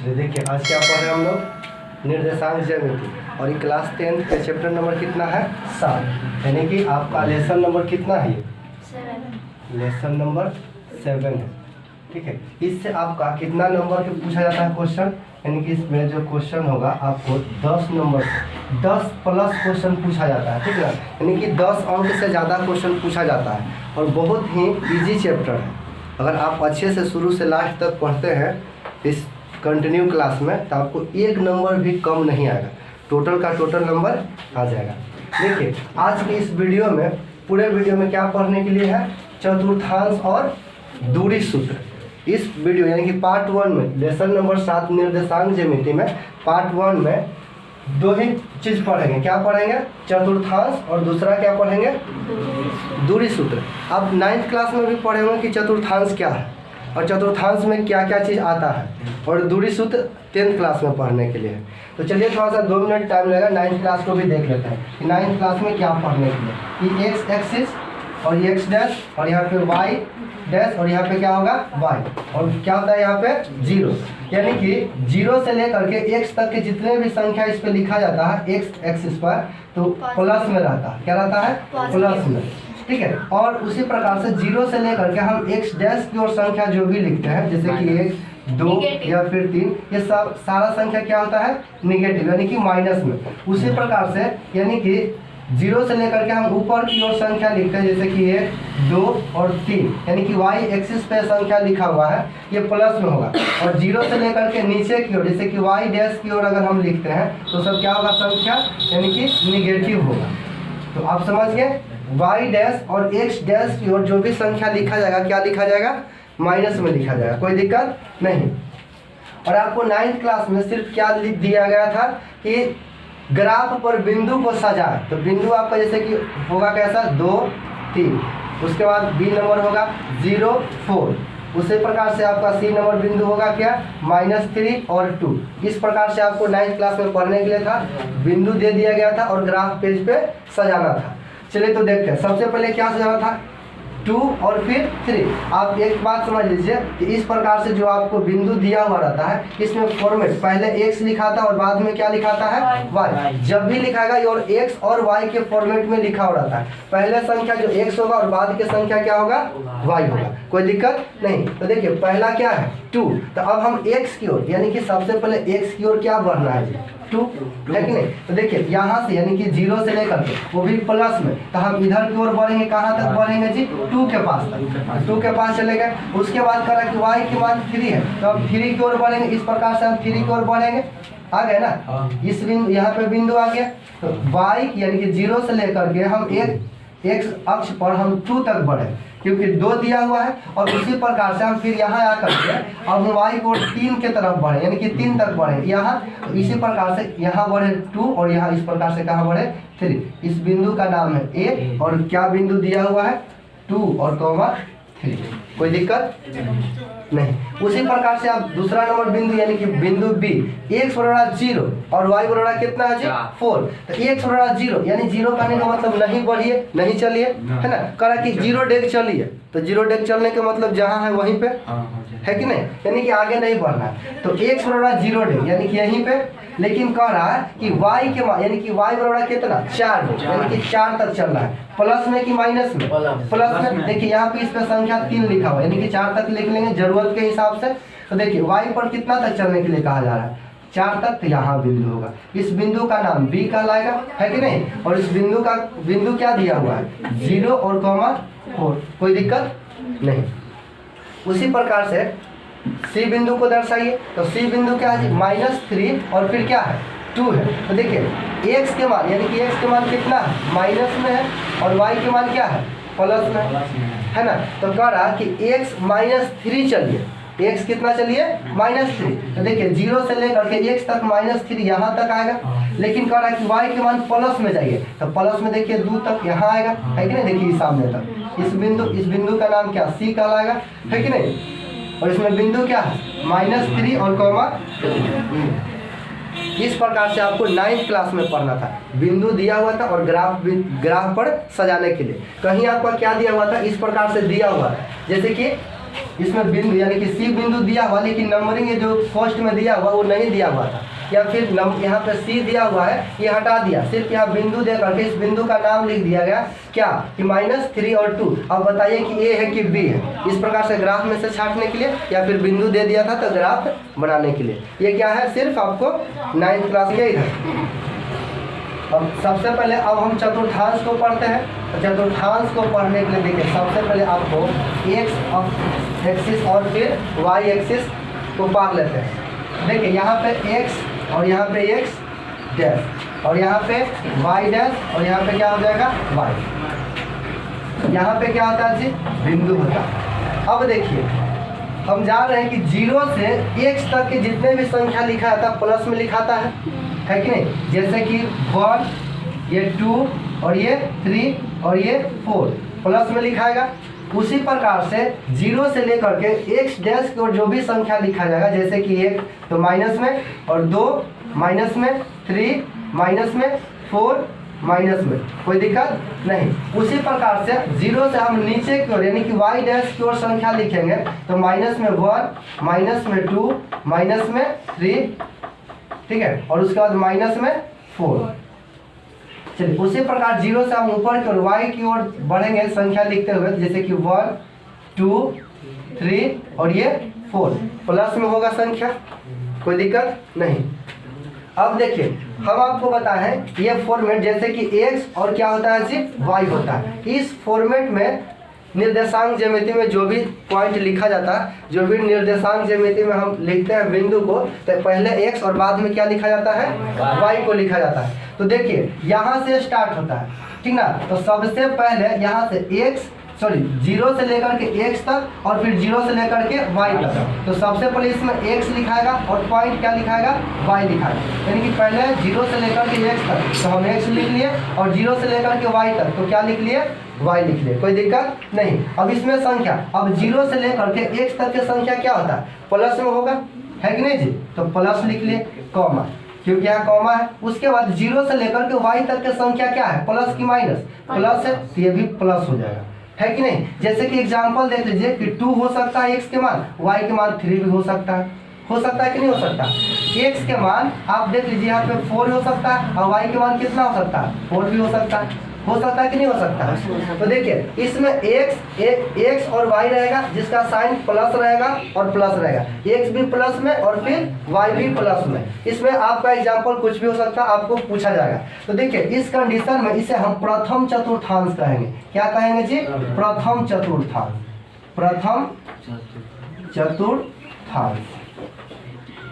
चलिए देखिए, आज क्या पढ़ रहे हैं हम लोग, निर्देशांक ज्यामिति। और ये क्लास 10 का चैप्टर नंबर कितना है? 7। यानी कि आपका लेसन नंबर कितना है? ये 7। लेसन नंबर 7 है। ठीक है, इससे आपका कितना नंबर के पूछा जाता है क्वेश्चन? यानी कि इसमें जो क्वेश्चन होगा आपको 10 नंबर 10 प्लस क्वेश्चन पूछा जाता है। ठीक है, यानी कि 10 अंक से ज़्यादा क्वेश्चन पूछा जाता है और बहुत ही इजी चैप्टर है। अगर आप अच्छे से शुरू से लास्ट तक पढ़ते हैं इस कंटिन्यू क्लास में तो आपको एक नंबर भी कम नहीं आएगा, टोटल का टोटल नंबर आ जाएगा। देखिए, आज की इस वीडियो में पूरे वीडियो में क्या पढ़ने के लिए है? चतुर्थांश और दूरी सूत्र। इस वीडियो यानी कि पार्ट 1 में लेसन नंबर 7 निर्देशांक ज्यामिति में पार्ट 1 में दो ही चीज़ पढ़ेंगे। क्या पढ़ेंगे? चतुर्थांश, और दूसरा क्या पढ़ेंगे? दूरी सूत्र। अब 9th क्लास में भी पढ़े होंगे कि चतुर्थांश क्या है और चतुर्थांश में क्या क्या चीज़ आता है, और दूरी सूत्र 10th क्लास में पढ़ने के लिए है। तो चलिए थोड़ा सा 2 मिनट टाइम लगेगा, 9th क्लास को भी देख लेते हैं कि 9th क्लास में क्या पढ़ने के लिए। कि एक्स एक्सिस और ये एक्स डैश और यहाँ पे वाई डैश और यहाँ पे क्या होगा? वाई, और क्या होता है यहाँ पे? 0। यानी कि 0 से लेकर के x तक के जितने भी संख्या इस पे लिखा जाता है एक्स एक्सिस पर, तो प्लस में रहता है। क्या रहता है? प्लस में। ठीक है, और उसी प्रकार से 0 से लेकर के हम x डैश की ओर संख्या जो भी लिखते हैं, जैसे कि 1 2 या फिर 3, ये सब सारा संख्या क्या होता है? निगेटिव, यानी कि माइनस में। उसी प्रकार से यानी कि 0 से लेकर के हम ऊपर की ओर संख्या लिखते हैं, जैसे कि 1 2 और 3, यानी कि y एक्सिस पे संख्या लिखा हुआ है ये प्लस में होगा। और 0 से लेकर के नीचे की ओर, जैसे कि y डैश की ओर अगर हम लिखते हैं तो सब क्या होगा? संख्या यानी कि निगेटिव होगा। तो आप समझ गए, y डैश और x डैश की ओर जो भी संख्या लिखा जाएगा क्या लिखा जाएगा? माइनस में लिखा जाएगा, कोई दिक्कत नहीं। और आपको 9th क्लास में सिर्फ क्या लिख दिया गया था कि ग्राफ पर बिंदु को सजाए। तो बिंदु आपका जैसे कि होगा कैसा? 2 3, उसके बाद बी नंबर होगा 0 4, उसी प्रकार से आपका सी नंबर बिंदु होगा क्या? -3 और 2। इस प्रकार से आपको 9th क्लास में पढ़ने के लिए था, बिंदु दे दिया गया था और ग्राफ पेज पे सजाना था। चलिए तो देखते हैं, सबसे पहले क्या सजाना था? 2 और फिर 3। आप एक बात समझ लीजिए कि इस प्रकार से जो आपको बिंदु दिया हुआ रहता है, इसमें फॉर्मेट पहले x लिखाता है और बाद में क्या लिखाता है? y। जब भी लिखाएगा ये और x और y के फॉर्मेट में लिखा हुआ रहता है। पहले संख्या जो x होगा और बाद की संख्या क्या होगा? y होगा, कोई दिक्कत नहीं। तो देखिए पहला क्या है? 2। तो अब हम x की ओर, यानी कि सबसे पहले x की ओर क्या बढ़ना है जी? 2 है कि नहीं? तो देखिए यहाँ से यानी कि 0 से लेकर के वो भी प्लस में, तो हम इधर की ओर बढ़ेंगे। कहाँ तक बढ़ेंगे जी? 2 के पास तक। 2 के पास चले गए। उसके बाद करा कि y की मान 3 है, तो हम 3 की ओर बढ़ेंगे। इस प्रकार से हम 3 की ओर बढ़ेंगे। आ गए ना? इस बिंदु, यहाँ पे बिंदु आ गया। तो y यानी कि 0 से लेकर के हम एक x अक्ष पर हम 2 तक बढ़े, क्योंकि 2 दिया हुआ है। और उसी प्रकार से हम फिर यहाँ आकर के अब हम y को 3 के तरफ बढ़े, यानी कि 3 तक बढ़े यहाँ। तो इसी प्रकार से यहाँ बढ़े 2 और यहाँ इस प्रकार से कहाँ बढ़े? 3। इस बिंदु का नाम है a, और क्या बिंदु दिया हुआ है? 2 और 3। कोई दिक्कत नहीं। उसी प्रकार से आप दूसरा नंबर बिंदु यानी कि बिंदु b, x बराबर 0 और y बराबर कितना है जी? 4। तो x बराबर 0 यानी 0 कहने का मतलब नहीं बढ़िए, नहीं चलिए, है ना? कहा कि 0 डेग चलिए, तो 0 डेग चलने के मतलब जहाँ है वहीं पे है कि नहीं? यानी कि आगे नहीं बढ़ना है। तो x बराबर 0 डेग यानी कि यहीं पे। लेकिन कह रहा है कि y के मान, यानी कि y बराबर कितना? 4 डेग, यानी कि 4 तक चल रहा है। प्लस में कि माइनस में? प्लस में। देखिए यहाँ पे इस पे संख्या 3 लिखा हुआ है, यानी कि 4 तक लिख लेंगे जरूरत के हिसाब से। तो देखिए y पर कितना तक चलने के लिए कहा जा रहा है? 4 तक। तो यहाँ बिंदु होगा, इस बिंदु का नाम b कहलाएगा, है कि नहीं? और इस बिंदु क्या दिया हुआ है? 0 और 4। कोई दिक्कत नहीं। उसी प्रकार से सी बिंदु को दर्शाइए। तो सी बिंदु क्या है? -3 और फिर क्या है? 2 है। तो देखिए x के मान, यानी कि x के मान कितना है? माइनस में है, और y के मान क्या है? प्लस में है ना? तो कह रहा कि x -3 चलिए, x कितना चलिए? -3। तो देखिए 0 से लेकर के x तक -3 यहाँ तक आएगा। लेकिन कह रहा कि y के मान प्लस में जाइए, तो प्लस में देखिए 2 तक यहाँ आएगा, है कि नहीं? देखिए सामने तक इस बिंदु का नाम क्या? c कहलाएगा, है कि नहीं? और इसमें बिंदु क्या है? -3 और 3। इस प्रकार से आपको 9th क्लास में पढ़ना था। बिंदु दिया हुआ था और ग्राफ पर सजाने के लिए कहीं आपका क्या दिया हुआ था? इस प्रकार से दिया हुआ था, जैसे कि इसमें बिंदु यानी कि सी बिंदु दिया हुआ, लेकिन नंबरिंग ये जो फर्स्ट में दिया हुआ वो नहीं दिया हुआ था, या फिर यहाँ पे सी दिया हुआ है ये हटा दिया, सिर्फ यहाँ बिंदु दे करके इस बिंदु का नाम लिख दिया गया क्या कि -3 और 2। अब बताइए कि ए है कि बी है, इस प्रकार से ग्राफ में से छांटने के लिए, या फिर बिंदु दे दिया था तो ग्राफ बनाने के लिए। ये क्या है, सिर्फ आपको 9th क्लास के इधर। अब सबसे पहले अब हम चतुर्थांश को पढ़ते हैं। तो चतुर्थांश को पढ़ने के लिए देखिए सबसे पहले आपको x एक्सिस और फिर y एक्सिस को पार लेते हैं। देखिए यहाँ पे x और यहाँ पे x डैश और यहाँ पे y डैश और यहाँ पे क्या हो जाएगा y। यहाँ पे क्या होता है जी, बिंदु होता है। अब देखिए हम जान रहे हैं कि 0 से x तक के जितने भी संख्या लिखा जाता है प्लस में लिखाता है कि नहीं। जैसे कि 1, ये 2 और ये 3 और ये 4 प्लस में लिखाएगा। उसी प्रकार से 0 से लेकर के x डैश की ओर जो भी संख्या लिखा जाएगा, जैसे कि 1 तो माइनस में, और 2 माइनस में, 3 माइनस में, 4 माइनस में, कोई दिक्कत नहीं। उसी प्रकार से 0 से हम नीचे की ओर यानी कि y डैश की ओर संख्या लिखेंगे तो माइनस में 1, माइनस में 2, माइनस में 3, ठीक है, और उसके बाद माइनस में 4। चलिए उसी प्रकार 0 से हम ऊपर की ओर y की ओर बढ़ेंगे संख्या लिखते हुए, जैसे कि 1, 2, 3 और ये 4 प्लस में होगा संख्या, कोई दिक्कत नहीं। अब देखिए हम आपको बताएं ये फॉर्मेट, जैसे कि x और क्या होता है जी, y होता है। इस फॉर्मेट में निर्देशांक ज्यामिति में जो भी पॉइंट लिखा जाता है, जो भी निर्देशांक ज्यामिति में हम लिखते हैं बिंदु को, तो पहले x और बाद में क्या लिखा जाता है, y को लिखा जाता है। तो देखिए यहाँ से स्टार्ट होता है, ठीक ना। तो सबसे पहले यहाँ से 0 से लेकर के x तक और फिर 0 से लेकर के y तक। तो सबसे पहले इसमें x लिखाएगा और पॉइंट क्या लिखाएगा, y लिखाएगा। यानी कि पहले 0 से लेकर के x तक तो हम x लिख लिए, और 0 से लेकर के y तक तो क्या लिख लिए, y लिख लिए, कोई दिक्कत नहीं। अब इसमें संख्या, अब 0 से लेकर के x तक की संख्या क्या होता है, प्लस में होगा, है कि नहीं जी। तो प्लस लिख लिए, कॉमा, क्योंकि यहाँ कॉमा है। उसके बाद 0 से लेकर के y तक की संख्या क्या है, प्लस की माइनस, प्लस है तो ये भी प्लस हो जाएगा, है कि नहीं। जैसे कि एग्जांपल देख लीजिए कि 2 हो सकता है x के मान, y के मान 3 भी हो सकता है कि नहीं हो सकता। x के मान आप देख लीजिए यहाँ पे 4 हो सकता है, और y के मान कितना हो सकता है, 4 भी हो सकता है कि नहीं हो सकता। तो देखिए इसमें x और y रहेगा, जिसका साइन प्लस रहेगा और प्लस रहेगा, x भी प्लस में और फिर y भी प्लस में। इसमें आपका एग्जांपल कुछ भी हो सकता है, आपको पूछा जाएगा। तो देखिए इस कंडीशन में इसे हम प्रथम चतुर्थांश कहेंगे। क्या कहेंगे जी, प्रथम चतुर्थांश, प्रथम चतुर्थांश,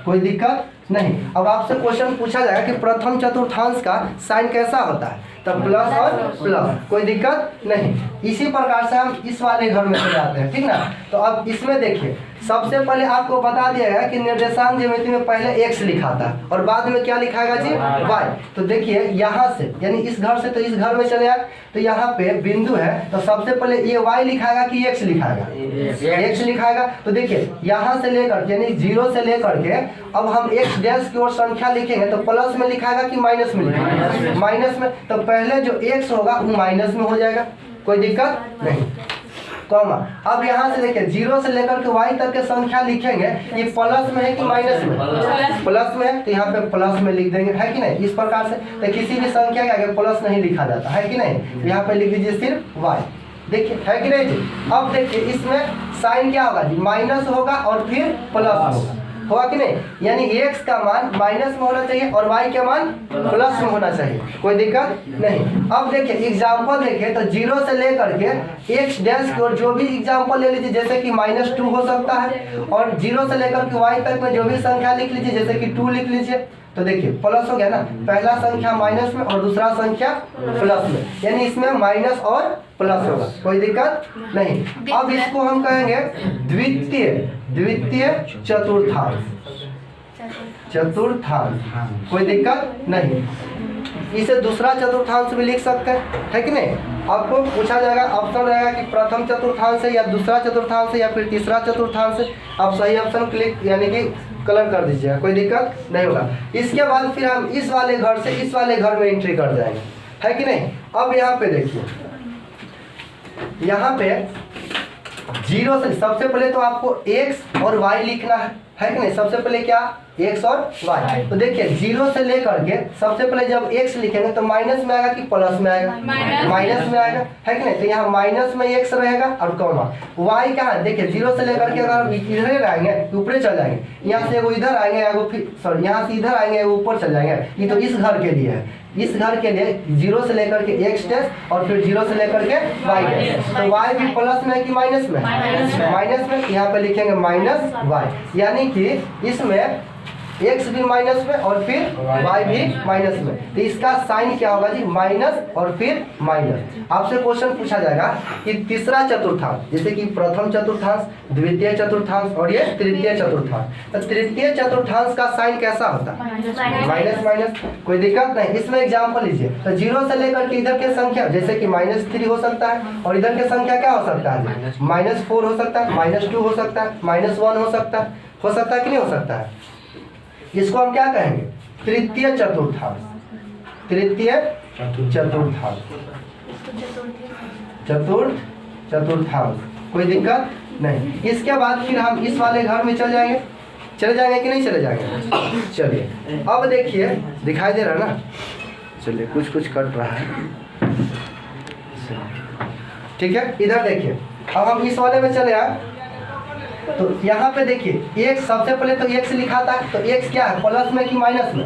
कोई दिक्कत नहीं। अब आपसे क्वेश्चन पूछा जाएगा कि प्रथम चतुर्थांश का साइन कैसा होता है, तब प्लस और प्लस, कोई दिक्कत नहीं। इसी प्रकार से हम इस वाले घर में चले जाते हैं, ठीक ना। तो अब इसमें देखिए सबसे पहले आपको बता दिया गया कि निर्देशांक ज्यामिति में पहले x लिखा था और बाद में क्या लिखाएगा जी, y। तो देखिए यहाँ से यानी इस घर से तो इस घर में चले आए, तो यहाँ पे बिंदु है तो सबसे पहले ये y लिखाएगा कि x लिखाएगा, x लिखाएगा। तो देखिए यहाँ से लेकर यानी 0 से लेकर के अब हम x डैश की ओर संख्या लिखेंगे तो प्लस में लिखाएगा कि माइनस में लिखाएगा, माइनस में। तो पहले जो x होगा वो माइनस में हो जाएगा, कोई दिक्कत नहीं, कॉमा। अब यहाँ से देखिए 0 से लेकर के y तक के संख्या लिखेंगे, ये प्लस में है कि माइनस में, प्लस में है तो यहाँ पे प्लस में लिख देंगे, है कि नहीं। इस प्रकार से तो किसी भी संख्या के आगे प्लस नहीं लिखा जाता, है कि नहीं। यहाँ पे लिख दीजिए सिर्फ y, देखिए है कि नहीं जी। अब देखिए इसमें साइन क्या होगा जी, माइनस होगा और फिर प्लस होगा कि नहीं। यानी x का मान माइनस में होना चाहिए और y का मान प्लस में होना चाहिए, कोई दिक्कत नहीं। अब देखिए एग्जांपल देखिए तो 0 से लेकर के x डैश की ओर जो भी एग्जांपल ले लीजिए, जैसे कि -2 हो सकता है, और 0 से लेकर के y तक में जो भी संख्या लिख लीजिए, जैसे कि 2 लिख लीजिए। तो देखिए प्लस हो गया ना, पहला संख्या माइनस में और दूसरा संख्या प्लस में, यानी इसमें माइनस और प्लस होगा, कोई दिक्कत नहीं। अब इसको हम कहेंगे द्वितीय चतुर्थांश, कोई दिक्कत नहीं। इसे दूसरा चतुर्थांश भी लिख सकते हैं, है कि नहीं। आपको पूछा जाएगा, ऑप्शन रहेगा कि प्रथम चतुर्थांश है या दूसरा चतुर्थांश है या फिर तीसरा चतुर्थांश है। आप सही ऑप्शन क्लिक यानी कि कलर कर दीजिएगा, कोई दिक्कत नहीं होगा। इसके बाद फिर हम इस वाले घर से इस वाले घर में एंट्री कर जाएंगे, है कि नहीं। अब यहाँ पे देखिए, यहाँ पे जीरो से सबसे पहले तो आपको x और y लिखना है कि नहीं। सबसे पहले क्या x और y। तो देखिए जीरो से लेकर के सबसे पहले जब x लिखेंगे तो माइनस में आएगा कि प्लस में आएगा, माइनस में आएगा, है कि नहीं। तो यहाँ माइनस में x रहेगा और कॉमा y कहाँ है, देखिए जीरो से लेकर के अगर इधर आएंगे ऊपर चल जाएंगे, यहाँ से एगो इधर आएंगे एगो फिर सॉरी यहाँ से इधर आएंगे एगो ऊपर चल जाएंगे। ये तो इस घर के लिए है, इस घर के लिए जीरो से लेकर के x डैश और फिर जीरो से लेकर के y डैश। तो y भी प्लस में है कि माइनस में, माइनस में। यहाँ पे लिखेंगे माइनस y, यानी कि इसमें x भी माइनस में और फिर y भी माइनस में। तो इसका साइन क्या होगा जी, माइनस और फिर माइनस। आपसे क्वेश्चन पूछा जाएगा कि तीसरा चतुर्थांश, जैसे कि प्रथम चतुर्थांश, द्वितीय चतुर्थांश और ये तृतीय चतुर्थांश। तो तृतीय चतुर्थांश का साइन कैसा होता है, माइनस माइनस। कोई दिक्कत नहीं। इसमें एग्जाम्पल लीजिए, तो जीरो से लेकर के इधर के संख्या जैसे कि -3 हो सकता है और इधर के संख्या क्या हो सकता है, -4 हो सकता है, -2 हो सकता है, -1 हो सकता है कि नहीं हो सकता है। इसको हम क्या कहेंगे, तृतीय चतुर्थांश, तृतीय चतुर्थांश, चतुर्थांश। कोई दिक्कत नहीं। इसके बाद फिर हम इस वाले घर में चले जाएंगे कि नहीं चले जाएंगे। चलिए अब देखिए, दिखाई दे रहा है ना, चलिए कुछ कट रहा है, ठीक है। इधर देखिए, अब हम इस वाले में चले आए तो यहाँ पे देखिए x, सबसे पहले तो x लिखा था, तो x क्या है, प्लस में कि माइनस में,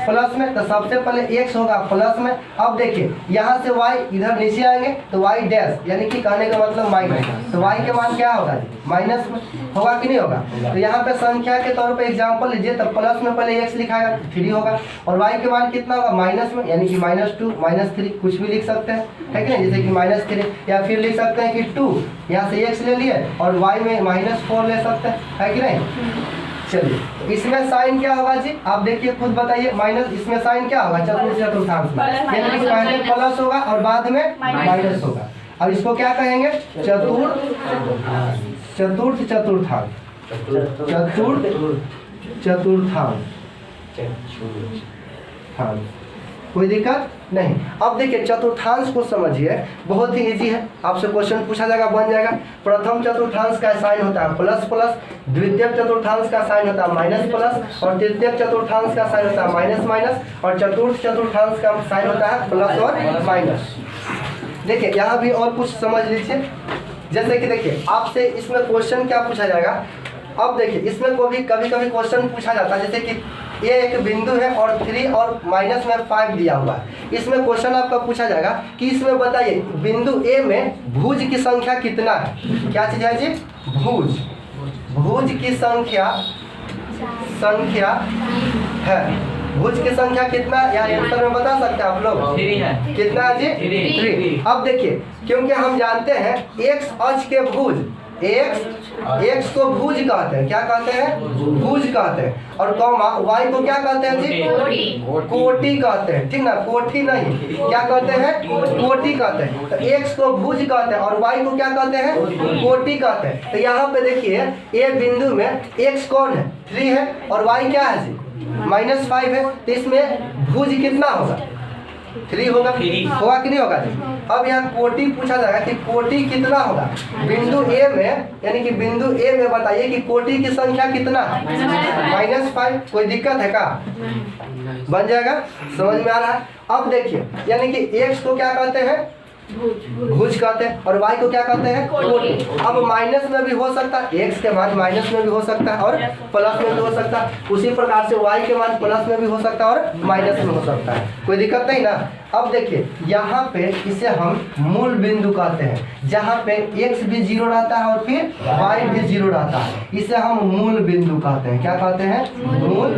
प्लस में। तो सबसे पहले x होगा प्लस में। अब देखिए यहाँ से y इधर नीचे आएंगे तो y डैश, यानी कि कहने का मतलब माइनस। तो y के मान क्या होगा, माइनस में होगा कि नहीं होगा। तो यहाँ पे संख्या के तौर पे एग्जांपल लीजिए, तो प्लस में पहले x लिखाएगा 3 होगा और y के मान कितना होगा, माइनस में, यानी कि -2 -3 कुछ भी लिख सकते हैं, है कि नहीं। जैसे कि -3 या फिर लिख सकते हैं कि 2, यहाँ से x ले लिए और y में -4 ले सकते हैं, है कि नहीं। चलिए इसमें साइन क्या होगा जी, आप देखिए खुद बताइए। माइनस, इसमें साइन क्या होगा, चतुर्थांश में, यानी कि पहले प्लस होगा और बाद में माइनस होगा। अब इसको क्या कहेंगे, चतुर्थांश। कोई दिक्कत नहीं। अब देखिए चतुर्थांश को समझिए, बहुत ही इजी है। आपसे क्वेश्चन पूछा जाएगा, बन जाएगा। प्रथम चतुर्थांश का साइन होता है प्लस प्लस, द्वितीय चतुर्थांश का साइन होता है माइनस प्लस और तृतीय चतुर्थांश का साइन होता है माइनस माइनस और चतुर्थ चतुर्थांश का साइन होता है प्लस और माइनस। देखिए यहाँ भी और कुछ समझ लीजिए, जैसे कि देखिए आपसे इसमें क्वेश्चन क्या पूछा जाएगा। अब देखिए इसमें कभी कभी क्वेश्चन पूछा जाता है, जैसे कि ये एक बिंदु है और 3 और माइनस में 5 दिया हुआ है। इसमें क्वेश्चन आपका पूछा जाएगा कि इसमें बताइए बिंदु ए में भुज की संख्या कितना है। क्या चीज है जी, भुज की संख्या है। भुज की संख्या कितना, या आंसर में बता सकते हैं आप लोग, कितना है जी, 3। अब देखिए क्योंकि हम जानते हैं एक्स अक्ष के भुज, एक्स को भुज कहते हैं, क्या कहते हैं, भुज कहते हैं। और कॉमा वाई को क्या कहते हैं जी, कोटि कहते हैं, ठीक ना, कोटि नहीं, क्या कहते हैं, कोटि कहते हैं। तो एक्स को भुज कहते हैं और वाई को क्या कहते हैं, कोटि कहते हैं। तो यहाँ पे देखिए ए बिंदु में एक्स कौन है, 3 है और वाई क्या है जी, -5 है। तो इसमें भुज कितना होगा, 3 होगा कि नहीं होगा जी। अब यहाँ कोटि पूछा जाएगा कि कोटि कितना होगा बिंदु ए में, यानी कि बिंदु ए में बताइए कि कोटि की संख्या कितना है, -5। कोई दिक्कत है का, बन जाएगा, समझ में आ रहा है। अब देखिए यानी कि एक्स को क्या कहते हैं, भुज कहते हैं और y को क्या कहते हैं, कोटि। अब माइनस में भी हो सकता है, x के मान माइनस में भी हो सकता है और प्लस में भी हो सकता है। उसी प्रकार से y के मान प्लस में भी हो सकता है और माइनस में हो सकता है, कोई दिक्कत नहीं ना। अब देखिए यहाँ पे इसे हम मूल बिंदु कहते हैं, जहाँ पे x भी 0 रहता है और फिर y भी 0 रहता है, इसे हम मूल बिंदु कहते हैं। क्या कहते हैं, मूल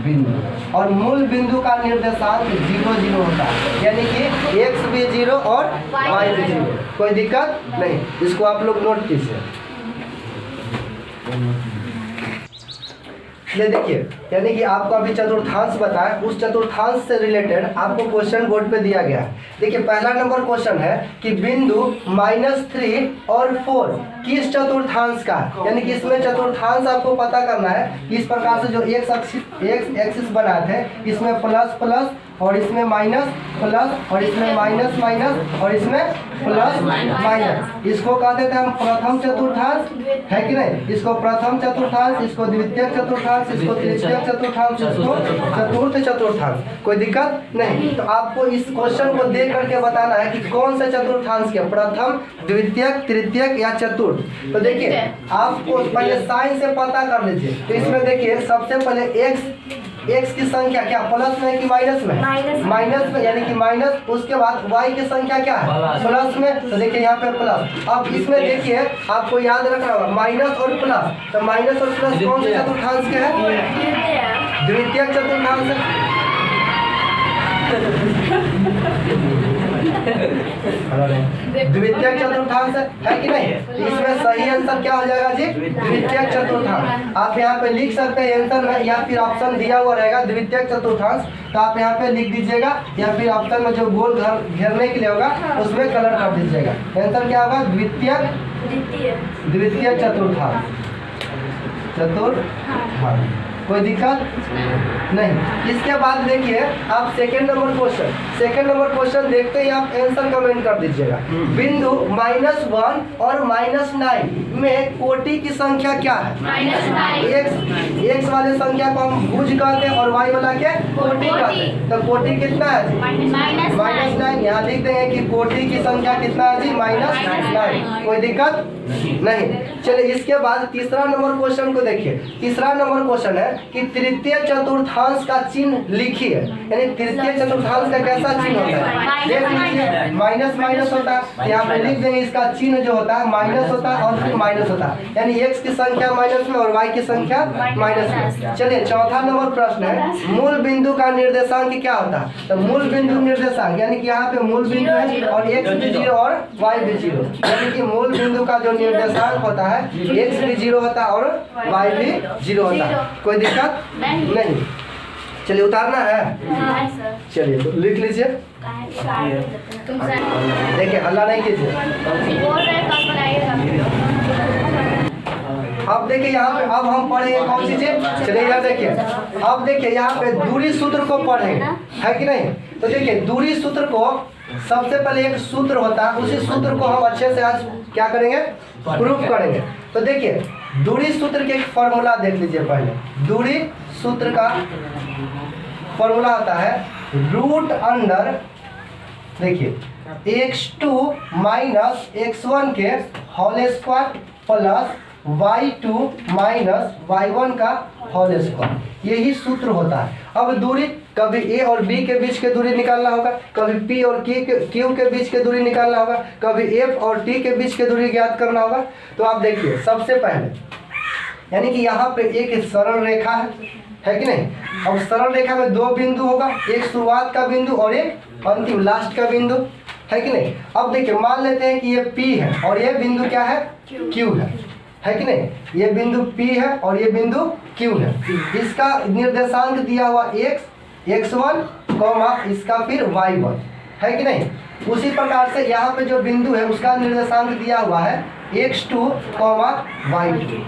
बिंदु। और मूल बिंदु का निर्देशांक 0 0 होता है, यानी कि x भी 0 और y भी 0। कोई दिक्कत नहीं, इसको आप लोग नोट कीजिए। ये देखिए, यानी कि आपको अभी चतुर्थांश बताया, उस चतुर्थांश से रिलेटेड आपको क्वेश्चन बोर्ड पे दिया गया है। देखिए पहला नंबर क्वेश्चन है कि बिंदु -3 और 4 किस चतुर्थांश का है, यानी कि इसमें चतुर्थांश आपको पता करना है। इस प्रकार से जो एक्स एक्सिस बनाए थे, इसमें प्लस प्लस और इसमें माइनस प्लस और इसमें माइनस माइनस और इसमें प्लस माइनस, इसको कहते थे हम प्रथम चतुर्थांश, है कि नहीं। इसको प्रथम चतुर्थांश, इसको द्वितीय चतुर्थांश, इसको तृतीय चतुर्थांश, इसको चतुर्थ चतुर्थांश। कोई दिक्कत नहीं। तो आपको इस क्वेश्चन को देख करके बताना है कि कौन से चतुर्थांश के, प्रथम, द्वितीय, तृतीय या चतुर्थ। तो देखिए आपको पहले साइन से पता कर लीजिए। तो इसमें देखिए सबसे पहले एक्स की संख्या क्या प्लस में कि माइनस में, माइनस में, यानी कि माइनस। उसके बाद वाई की संख्या क्या है प्लस में, तो देखिए यहाँ पे प्लस। अब इसमें देखिए आपको याद रखना होगा माइनस और प्लस, तो माइनस और प्लस कौन से चतुर्थांश के हैं, द्वितीय चतुर्थांश। द्वितीय चतुर्थांश है कि नहीं। इसमें सही आंसर क्या हो जाएगा जी, द्वितीय चतुर्थांश। आप यहाँ पे लिख सकते हैं आंसर में, या फिर ऑप्शन दिया हुआ रहेगा द्वितीय चतुर्थांश, तो आप यहाँ पे लिख दीजिएगा, या फिर ऑप्शन में जो गोल घेरने के लिए होगा उसमें कलर कर दीजिएगा। आंसर क्या होगा, द्वितीय चतुर्थांश। कोई दिक्कत नहीं। इसके बाद देखिए आप सेकंड नंबर क्वेश्चन देखते ही आप आंसर कमेंट कर दीजिएगा। बिंदु -1 और -9 में कोटि की संख्या क्या है, एक्स वाले संख्या को हम भुज कहते हैं और वाई वाला के कोटि कहते हैं। तो कोटि कितना है जी, -9। यहाँ लिख देंगे कि कोटि की संख्या कितना है जी, -9। कोई दिक्कत नहीं। चलिए इसके बाद तीसरा नंबर क्वेश्चन को देखिए। तीसरा नंबर क्वेश्चन है कि तृतीय चतुर्थांश का चिन्ह लिखिए, यानी तृतीय चतुर्थांश का कैसा चिन्ह होता है, देख लीजिए माइनस माइनस होता है। यहाँ पे लिख देंगे इसका चिन्ह जो होता है माइनस होता है और फिर माइनस होता है, यानी एक्स की संख्या माइनस में और वाई की संख्या माइनस में। चलिए चौथा नंबर प्रश्न है, मूल बिंदु का निर्देशांक क्या होता है। तो मूल बिंदु निर्देशांक, यानी कि यहाँ पे मूल बिंदु है और एक्स भी 0 और वाई भी 0, यानी कि मूल बिंदु का जो निर्देशांक होता है एक्स भी 0 होता है और वाई भी 0 होता है। कोई दिक्कत नहीं। चलिए उतारना है, चलिए तो लिख लीजिए। देखिए हल्ला नहीं कीजिए। अब देखिए यहाँ पे अब हम पढ़ेंगे कौन सी चीज, चलिए यार देखिए अब देखिए यहाँ पे दूरी सूत्र को पढ़ेंगे, है कि नहीं। तो देखिए दूरी सूत्र को सबसे पहले एक सूत्र होता है, उसी सूत्र को हम अच्छे से आज क्या करेंगे, प्रूफ करेंगे। तो देखिए दूरी सूत्र के एक फॉर्मूला देख लीजिए। पहले दूरी सूत्र का फॉर्मूला होता है √, देखिए x2 - x1 के whole square plus y2 - y1 का होल स्क्वायर, यही सूत्र होता है। अब दूरी कभी a और b के बीच के दूरी निकालना होगा, कभी p और q के बीच के दूरी निकालना होगा, कभी f और t के बीच के दूरी ज्ञात करना होगा। तो आप देखिए सबसे पहले यानी कि यहाँ पे एक सरल रेखा है कि नहीं। अब सरल रेखा में दो बिंदु होगा, एक शुरुआत का बिंदु और एक अंतिम लास्ट का बिंदु, है कि नहीं। अब देखिए मान लेते हैं कि ये P है और ये बिंदु क्या है, Q है कि नहीं। ये बिंदु P है और ये बिंदु Q है। इसका निर्देशांक दिया हुआ x1, इसका फिर y1, है कि नहीं। उसी प्रकार से यहाँ पे जो बिंदु है उसका निर्देशांक दिया हुआ है x2, y2,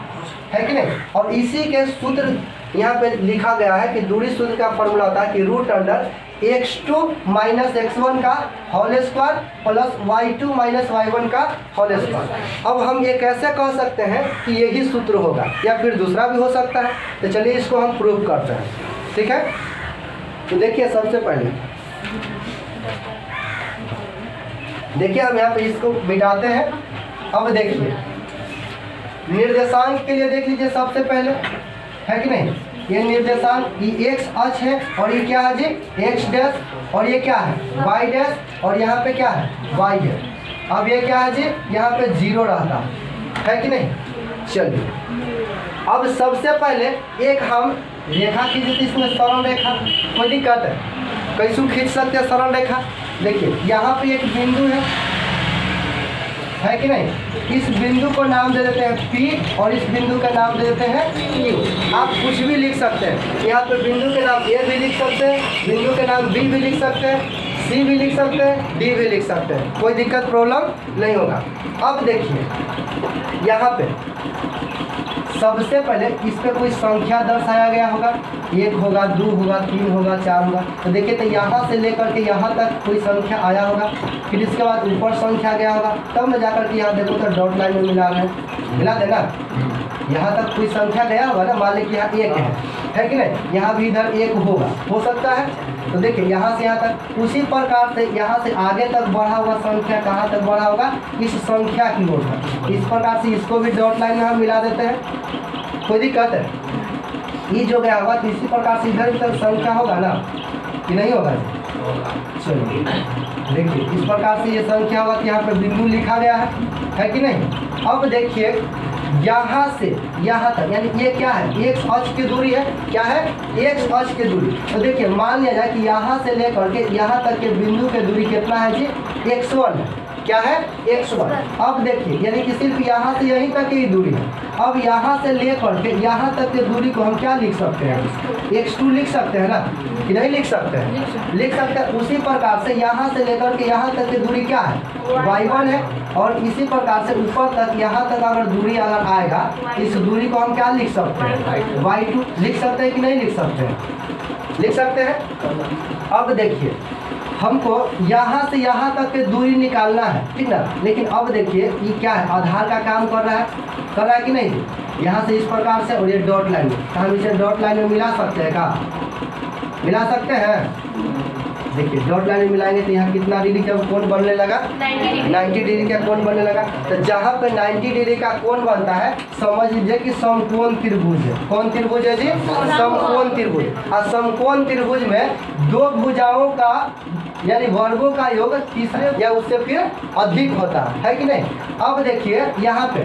है कि नहीं। और इसी के सूत्र यहाँ पे लिखा गया है कि दूरी सूत्र का फॉर्मूला होता है कि √x2 - x1 का whole square plus y2 - y1 का होल स्क्वायर। अब हम ये कैसे कह सकते हैं कि यही सूत्र होगा, या फिर दूसरा भी हो सकता है। तो चलिए इसको हम प्रूव करते हैं, ठीक है। तो देखिए सबसे पहले देखिए हम यहाँ पे इसको मिटाते हैं। अब देखिए निर्देशांक के लिए देख लीजिए सबसे पहले, है कि नहीं। ये निर्देशांक ये x अक्ष है और ये क्या है जी, x' और ये क्या है, y', और यहाँ पे क्या है, y है। अब ये क्या है जी, यहाँ पे 0 रहता है कि नहीं। चलिए अब सबसे पहले एक हम रेखा खींचे, इसमें सरल रेखा, कोई दिक्कत है, कैसे खींच सकते हैं सरल रेखा। देखिए यहाँ पे एक बिंदु है है कि नहीं। इस बिंदु को नाम दे देते हैं P और इस बिंदु का नाम दे देते हैं Q। आप कुछ भी लिख सकते हैं, यहाँ पे बिंदु के नाम A भी लिख सकते हैं, बिंदु के नाम B भी लिख सकते हैं, C भी लिख सकते हैं, D भी लिख सकते हैं, कोई दिक्कत प्रॉब्लम नहीं होगा। अब देखिए यहाँ पे सबसे पहले इस पे कोई संख्या दर्शाया गया होगा, 1 होगा, 2 होगा, 3 होगा, 4 होगा। तो देखिए तो यहाँ से लेकर के यहाँ तक कोई संख्या आया होगा, फिर इसके बाद ऊपर संख्या गया होगा, तब न जाकर के यहाँ देखो तो डॉट लाइन में मिला देना, यहाँ तक कोई संख्या गया होगा ना। मान लीजिए यहाँ 1 है कि नहीं, यहाँ भी इधर 1 होगा, हो सकता है। तो देखिए यहाँ से यहाँ तक, उसी प्रकार से यहाँ से आगे तक बढ़ा हुआ संख्या कहाँ तक बढ़ा होगा, इस संख्या की ओर तक। इस प्रकार से इसको भी डॉट लाइन में हम मिला देते हैं, कोई दिक्कत है। ये जो गया होगा तो इसी प्रकार से इधर तक संख्या होगा ना कि नहीं होगा। चलिए देखिए इस प्रकार से ये संख्या होगा कि यहाँ पर बिंदु लिखा गया है कि नहीं। अब देखिए यहाँ से यहाँ तक, यानी ये क्या है, एक अक्ष की दूरी है, क्या है, एक अक्ष की दूरी। तो देखिए मान लिया जाए कि यहाँ से लेकर के यहाँ तक के बिंदु की दूरी कितना है जी, x1 है, क्या है, x1। अब देखिए यानी कि सिर्फ यहाँ से यहीं तक की दूरी है। अब यहाँ से लेकर के यहाँ तक की दूरी को हम क्या लिख सकते हैं, x2 लिख सकते हैं ना कि नहीं लिख सकते हैं, लिख सकते हैं। उसी प्रकार से यहाँ से लेकर के यहाँ तक की दूरी क्या है, y1 है। और इसी प्रकार से ऊपर तक यहाँ तक अगर दूरी अगर आएगा, इस दूरी को हम क्या लिख सकते हैं, y2 लिख सकते हैं कि नहीं लिख सकते हैं, लिख सकते हैं। अब देखिए हमको यहाँ से यहाँ तक की दूरी निकालना है, ठीक ना। लेकिन अब देखिए ये क्या है, आधार का काम कर रहा है कि नहीं, यहाँ से इस प्रकार से, और ये डॉट लाइन में, तो हम इसे डॉट लाइन में मिला सकते हैं, क्या मिला सकते हैं। देखिए डॉट लाइन में मिलाएंगे तो यहाँ कितना डिग्री का कोण बनने लगा, 90 डिग्री का कोण बनने लगा। तो जहाँ पे 90 डिग्री का कोण बनता है समझ लीजिए कि समकोण त्रिभुज है। कौन त्रिभुज है जी, समकोण त्रिभुज। और समकोण त्रिभुज में दो भुजाओं का यानी वर्गों का योग तीसरे या उससे फिर अधिक होता है कि नहीं। अब देखिए यहाँ पे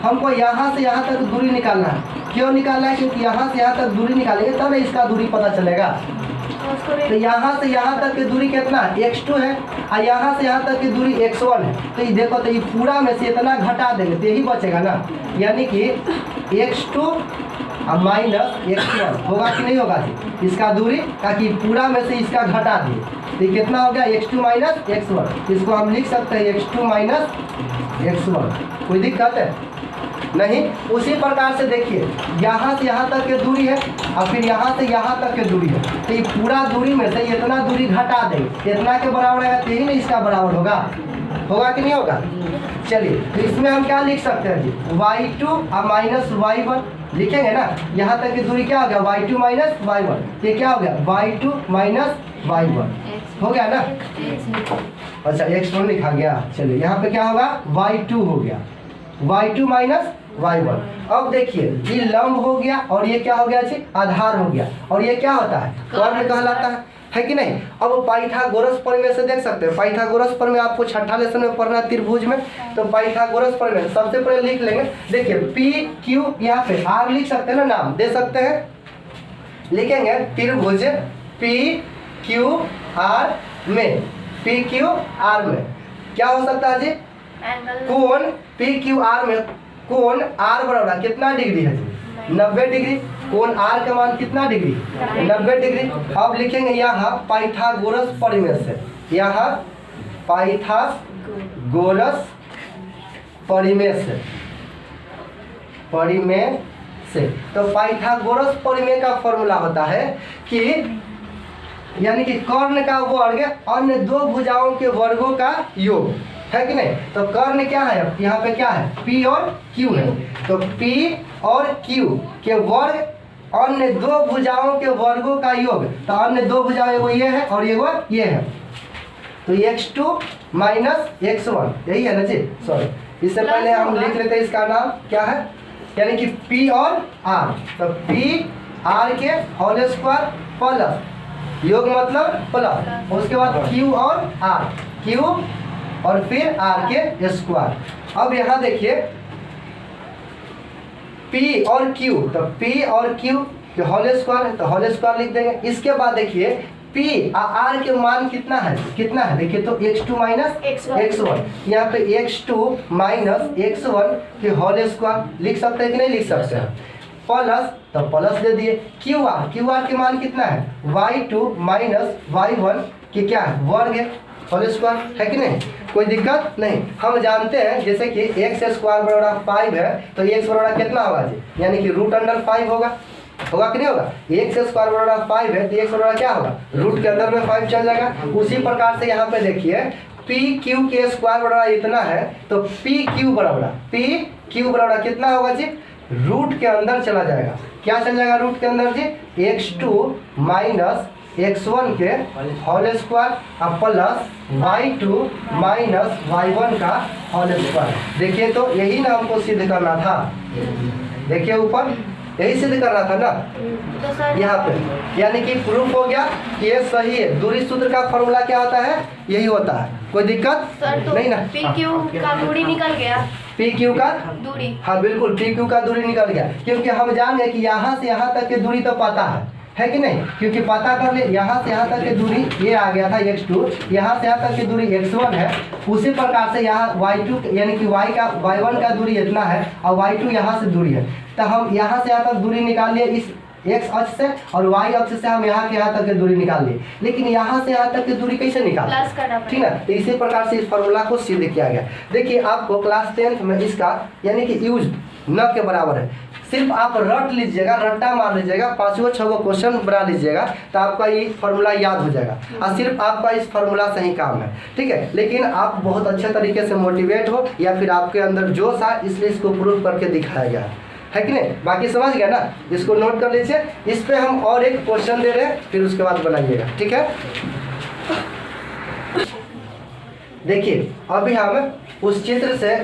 हमको यहाँ से यहाँ तक दूरी निकालना है। क्यों निकालना है, क्योंकि यहाँ से यहाँ तक दूरी निकालेंगे तब इसका दूरी पता चलेगा। तो यहाँ से यहाँ तक की दूरी कितना है, x2 है, और यहाँ से यहाँ तक की दूरी x1 है। तो ये देखो तो ये पूरा में से इतना घटा देंगे तो यही बचेगा ना, यानी कि x2 और माइनस x1 होगा कि नहीं होगा जी, इसका दूरी, ताकि पूरा में से इसका घटा दिए तो ये कितना हो गया, x2 माइनस x1। इसको हम लिख सकते हैं x2 माइनस x1, कोई दिक्कत है नहीं। उसी प्रकार से देखिए यहाँ से यहाँ तक की दूरी है और फिर यहाँ से यहाँ तक की दूरी है, तो ये पूरा दूरी में से इतना दूरी घटा देंगे, इतना के बराबर है तो यही नहीं इसका बराबर होगा, होगा कि नहीं होगा। चलिए तो इसमें हम क्या लिख सकते हैं जी, y2 और माइनस y1 लिखेंगे ना। यहाँ तक की दूरी क्या हो गया, y2 माइनस y1, ये क्या हो गया, y2 माइनस y1 हो गया ना। अच्छा x1 लिखा गया, चलिए यहाँ पे क्या होगा, y2 हो गया, y2 माइनस y1। अब देखिए ये लंब हो गया और ये क्या हो गया जी, आधार हो गया। और ये क्या होता है, कर्ण कहलाता है कि नहीं। अब पाइथागोरस प्रमेय से देख सकते हैं, पाइथागोरस प्रमेय आपको छठा लेसन में पढ़ना है त्रिभुज में। तो पाइथागोरस प्रमेय सबसे पहले लिख लेंगे। देखिए पी क्यू, यहाँ पे आर लिख सकते हैं ना, नाम दे सकते हैं, लिखेंगे त्रिभुज पी क्यू आर में, पी क्यू आर में क्या हो सकता है जी, कोण पी क्यू आर में कोण आर बराबर कितना डिग्री है जी, 90 डिग्री। कोण आर का मान कितना डिग्री, 90 डिग्री। अब लिखेंगे यहाँ पाइथागोरस प्रमेय से, यहाँ पाइथागोरस प्रमेय से, तो पाइथागोरस प्रमेय का फॉर्मूला होता है कि यानी कि कर्ण का वर्ग अन्य दो भुजाओं के वर्गों का योग, है कि नहीं। तो कर्ण क्या है, यहाँ पे क्या है, P और Q है। तो P और Q के वर्ग अन्य दो भुजाओं के वर्गों का योग। तो अन्य दो भुजाएं वो ये है और ये है। तो x2 माइनस x1 यही है ना जी, सॉरी इससे पहले हम लिख लेते हैं इसका नाम क्या है, यानी कि P और R। तो P R के होल स्क्वायर प्लस योग मतलब प्लस, उसके बाद Q और R, Q और फिर R के स्क्वायर। अब यहाँ देखिए P और Q, तो P और Q के होल स्क्वायर है तो होल स्क्वायर लिख देंगे। इसके बाद देखिए P R के मान कितना है देखिए तो x2 माइनस x1, यहाँ पे x2 माइनस x1 के होल स्क्वायर लिख सकते हैं कि नहीं लिख सकते हैं, प्लस तो प्लस दे दिए QR के मान कितना है y2 माइनस y1 के क्या है वर्ग है होल स्क्वायर है कि नहीं, कोई दिक्कत नहीं। हम जानते हैं जैसे कि x स्क्वायर बराबर 5 है तो x बराबर कितना होगा जी, यानी कि √5 होगा कि नहीं होगा। एक्स स्क्वायर बराबर 5 है तो एक्स बराबर क्या होगा रूट के अंदर में 5 चल जाएगा। उसी प्रकार से यहाँ पे देखिए पी क्यू के स्क्वायर बराबर इतना है तो पी क्यू बराबर कितना होगा जी, रूट के अंदर चला जाएगा। क्या चल जाएगा रूट के अंदर जी, x2 माइनस x1 के होल स्क्वायर और प्लस y2 माइनस y1 का होल स्क्वायर। देखिए तो यही ना हमको सिद्ध करना था, देखिए ऊपर यही सिद्ध करना था ना तो यहाँ पे, यानी कि प्रूफ हो गया कि ये सही है। दूरी सूत्र का फॉर्मूला क्या होता है, यही होता है, कोई दिक्कत तो नहीं ना। पी क्यू का दूरी निकल गया, पी क्यू का दूरी, हाँ बिल्कुल पी क्यू का दूरी निकल गया, क्योंकि हम जान गए कि यहाँ से यहाँ तक की दूरी तो पता है कि नहीं, क्योंकि पता कर ले यहाँ से यहाँ तक की दूरी ये आ गया था x2, यहाँ से यहाँ तक की दूरी x1 है। उसी प्रकार से यहाँ y2 यानी कि y1 का दूरी इतना है और y2 यहाँ से दूरी है, तो हम यहाँ से यहाँ तक दूरी निकाल लिए इस x अक्ष से और y अक्ष से हम यहाँ के यहाँ तक की दूरी निकाल लिए, लेकिन यहाँ से यहाँ तक की दूरी कैसे निकाल, ठीक है। तो इसी प्रकार से इस फॉर्मूला को सिद्ध किया गया। देखिए आपको क्लास 10th में इसका यानी कि यूज न के बराबर है, सिर्फ आप रट लीजिएगा, रट्टा मार लीजिएगा, 5 6 क्वेश्चन बना लीजिएगा तो आपका ये फार्मूला याद हो जाएगा और सिर्फ आपका इस फार्मूला से ही काम है, ठीक है। लेकिन आप बहुत अच्छे तरीके से मोटिवेट हो या फिर आपके अंदर जोश आ, इसलिए इसको प्रूव करके दिखाया गया है कि नहीं। बाकी समझ गया ना, इसको नोट कर लीजिए। इस पर हम और एक क्वेश्चन दे रहे हैं, फिर उसके बाद बनाइएगा, ठीक है। देखिए अभी हम उस चित्र से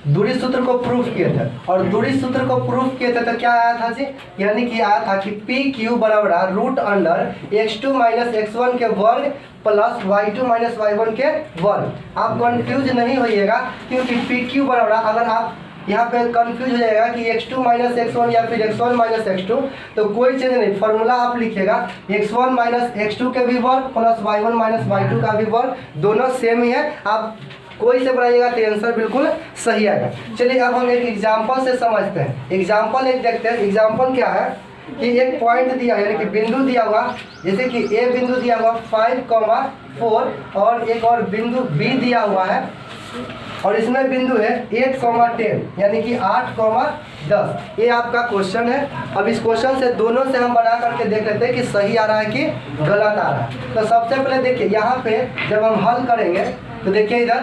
दूरी सूत्र को प्रूफ किए थे और दूरी सूत्र को प्रूफ किए थे तो क्या आया था जी, यानी कि आया था कि पी क्यू बराबर √x2 माइनस x1 के वर्ग प्लस y2 माइनस y1 के वर्ग। आप कंफ्यूज नहीं होइएगा, क्योंकि पी क्यू बराबर अगर आप यहाँ पे कंफ्यूज हो जाएगा कि x2 माइनस x1 या फिर x1 माइनस x2, तो कोई चीज़ नहीं, फॉर्मूला आप लिखिएगा x1 माइनस x2 के भी वर्ग प्लस y1 माइनस y2 का भी वर्ग, दोनों सेम ही है। आप कोई से बनाइएगा तो आंसर बिल्कुल सही आएगा। चलिए अब हम एक एग्जाम्पल से समझते हैं। एग्जाम्पल एक देखते हैं। एग्जाम्पल क्या है कि एक पॉइंट दिया यानी कि बिंदु दिया हुआ, जैसे कि ए बिंदु दिया हुआ 5,4 और एक और बिंदु बी दिया हुआ है और इसमें बिंदु है 8,10 यानी कि 8,10। ये आपका क्वेश्चन है। अब इस क्वेश्चन से दोनों से हम बना करके देख लेते हैं कि सही आ रहा है कि गलत आ रहा है। तो सबसे पहले देखिए यहाँ पे जब हम हल करेंगे तो देखिए इधर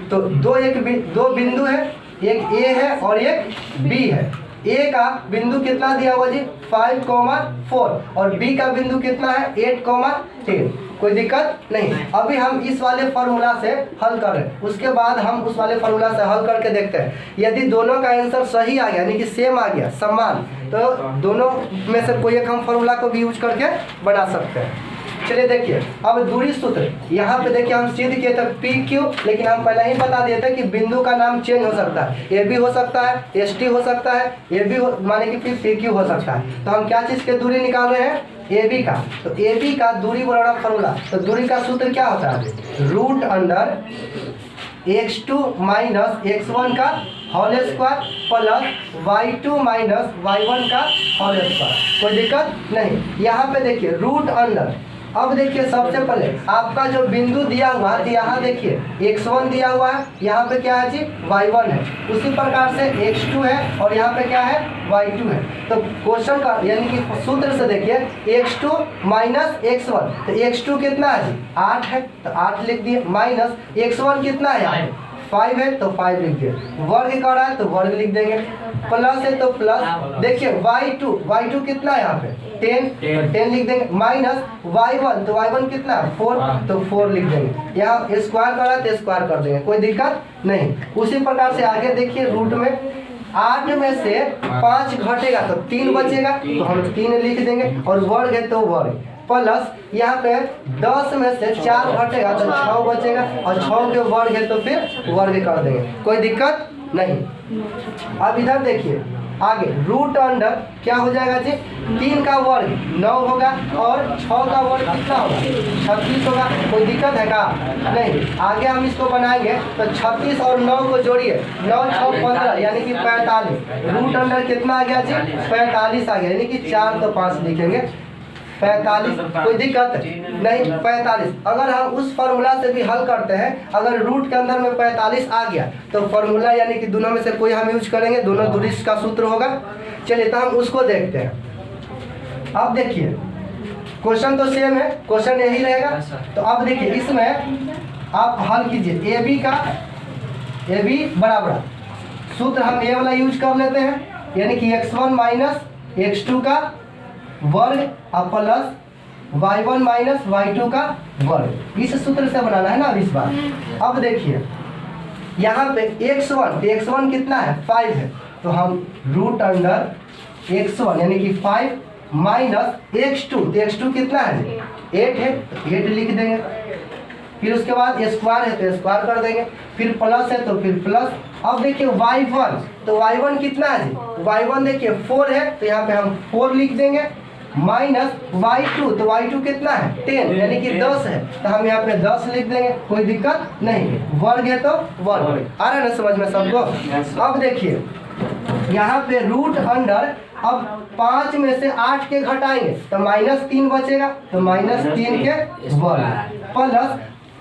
तो दो बिंदु है, एक ए है और एक बी है। ए का बिंदु कितना दिया हुआ जी 5,4 और बी का बिंदु कितना है 8,10। कोई दिक्कत नहीं। अभी हम इस वाले फार्मूला से हल कर रहे हैं, उसके बाद हम उस वाले फार्मूला से हल करके देखते हैं। यदि दोनों का आंसर सही आ गया यानी कि सेम आ गया समान, तो दोनों में से कोई एक हम फार्मूला को भी यूज करके बना सकते हैं। चलिए देखिए अब दूरी सूत्र यहाँ पे देखिए हम सिद्ध किए थे पी क्यू, लेकिन हम पहले ही बता दिए थे कि बिंदु का नाम चेंज हो सकता है, ए बी हो सकता है, एस टी हो सकता है, ए बी माने कि फिर पी क्यू हो सकता है। तो हम क्या चीज़ के दूरी निकाल रहे हैं ए बी का, तो ए बी का दूरी बराबर फार्मूला, तो दूरी का सूत्र क्या होता है √x2 माइनस x1 का whole square plus y2 minus y1 का होल स्क्वायर। कोई दिक्कत नहीं। यहाँ पे देखिए √। अब देखिए सबसे पहले आपका जो बिंदु दिया हुआ है, यहाँ देखिए x1 दिया हुआ है, यहाँ पे क्या है जी y1 है, उसी प्रकार से x2 है और यहाँ पे क्या है y2 है। तो क्वेश्चन का यानी कि सूत्र से देखिए x2 माइनस x1, तो x2 कितना है जी 8 है तो 8 लिख दिए, माइनस x1 कितना है यहाँ पे 5 है तो 5 लिख दिए, वर्ग कर रहा है तो वर्ग लिख देंगे, प्लस है तो प्लस। देखिए y2 कितना है यहाँ पे 10 लिख देंगे, माइनस y1 तो y1 कितना है 4 तो 4 लिख देंगे। यहाँ स्क्वायर कर रहा है तो स्क्वायर कर देंगे, कोई दिक्कत नहीं। उसी प्रकार से आगे देखिए रूट में 8 में से 5 घटेगा तो 3 बचेगा, तो हम 3 लिख देंगे और वर्ग है तो वर्ग, प्लस यहाँ पे 10 में से 4 घटेगा तो 6 बचेगा और 6 के वर्ग है तो फिर वर्ग कर देंगे, कोई दिक्कत नहीं। अब इधर देखिए आगे रूट अंडर क्या हो जाएगा जी, 3 का वर्ग 9 होगा और 6 का वर्ग कितना होगा, 36 होगा। कोई दिक्कत है का नहीं। आगे हम इसको बनाएंगे तो 36 और 9 को जोड़िए, 9 6 15 यानी कि 45। रूट अंडर कितना आ गया जी, 45 आ गया, यानी कि 4 तो 5 लिखेंगे 45। कोई दिक्कत नहीं, 45। अगर हम उस फार्मूला से भी हल करते हैं, अगर रूट के अंदर में 45 आ गया तो फार्मूला यानी कि दोनों में से कोई हम यूज करेंगे, दोनों दूरी का सूत्र होगा। चलिए तो हम उसको देखते हैं। अब देखिए क्वेश्चन तो सेम है, क्वेश्चन यही रहेगा। तो अब देखिए इसमें आप हल कीजिए, ए बी बराबर सूत्र हम ये वाला यूज कर लेते हैं, यानी कि x1 माइनस x2 का वर्ग और प्लस y1 माइनस y2 का वर्ग। इस सूत्र से बनाना है ना इस बार। अब देखिए यहाँ पे x1 कितना है, 5 है, तो हम रूट अंडर x1 यानी कि 5 माइनस x2, तो x2 कितना है, 8 है, तो 8 लिख देंगे। फिर उसके बाद स्क्वायर है तो स्क्वायर कर देंगे, फिर प्लस है तो फिर प्लस। अब देखिए y1, तो y1 कितना है जी, y1 देखिए 4 है, तो यहाँ पे हम 4 लिख देंगे, माइनस y2, तो y2 कितना है 10 यानी कि 10 है, तो हम यहाँ पे 10 लिख देंगे। कोई दिक्कत नहीं, वर्ग है तो वर्ग। आ रहा है ना समझ में सबको। अब देखिए यहाँ पे रूट अंडर, अब 5 में से 8 के घटाएंगे तो -3 बचेगा, तो -3 के वर्ग, प्लस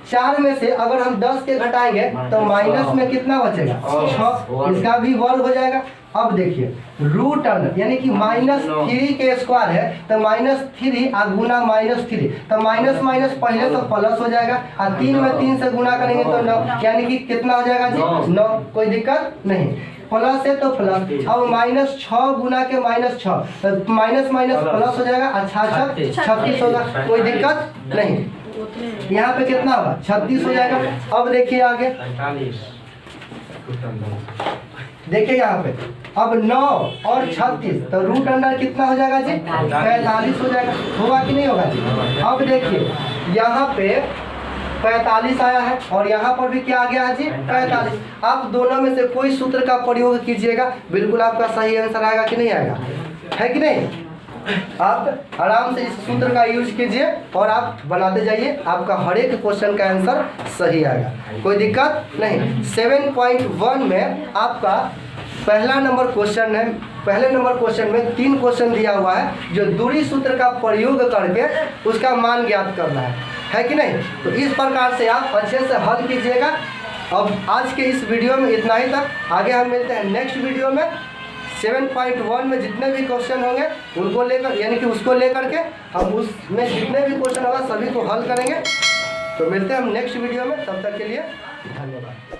4 में से अगर हम 10 के घटाएंगे तो माइनस में कितना बचेगा, 6, इसका भी वर्ग हो जाएगा। अब देखिए रूट अंडर यानी कि -3 के स्क्वायर है, तो -3 और गुना -3, तो माइनस माइनस पहले तो प्लस हो जाएगा, और 3 में 3 से गुना करेंगे तो 9, यानी कि कितना हो जाएगा जी, 9। कोई दिक्कत नहीं, प्लस है तो प्लस। अब -6 गुना के -6, तो माइनस माइनस प्लस हो जाएगा, अच्छा 36 होगा। कोई दिक्कत नहीं, यहाँ पे कितना होगा, 36 हो जाएगा। अब देखिए आगे, देखिए यहाँ पे अब 9 और 36, तो रूट अंडर कितना हो जाएगा जी, 45 हो जाएगा। होगा कि नहीं होगा जी। अब देखिए यहाँ पे 45 आया है और यहाँ पर भी क्या आ गया है जी, 45। आप दोनों में से कोई सूत्र का प्रयोग कीजिएगा, बिल्कुल आपका सही आंसर आएगा कि नहीं आएगा, है कि नहीं। आप आराम से इस सूत्र का यूज कीजिए और आप बनाते जाइए, आपका हर एक क्वेश्चन का आंसर सही आएगा, कोई दिक्कत नहीं। 7.1 में आपका पहला नंबर क्वेश्चन है। पहले नंबर क्वेश्चन में 3 क्वेश्चन दिया हुआ है, जो दूरी सूत्र का प्रयोग करके उसका मान ज्ञात करना है कि नहीं। तो इस प्रकार से आप अच्छे से हल कीजिएगा। अब आज के इस वीडियो में इतना ही तक, आगे हम मिलते हैं नेक्स्ट वीडियो में। 7.1 में जितने भी क्वेश्चन होंगे उनको लेकर, यानी कि उसको लेकर के हम उसमें जितने भी क्वेश्चन होगा सभी को हल करेंगे। तो मिलते हैं हम नेक्स्ट वीडियो में, तब तक के लिए धन्यवाद।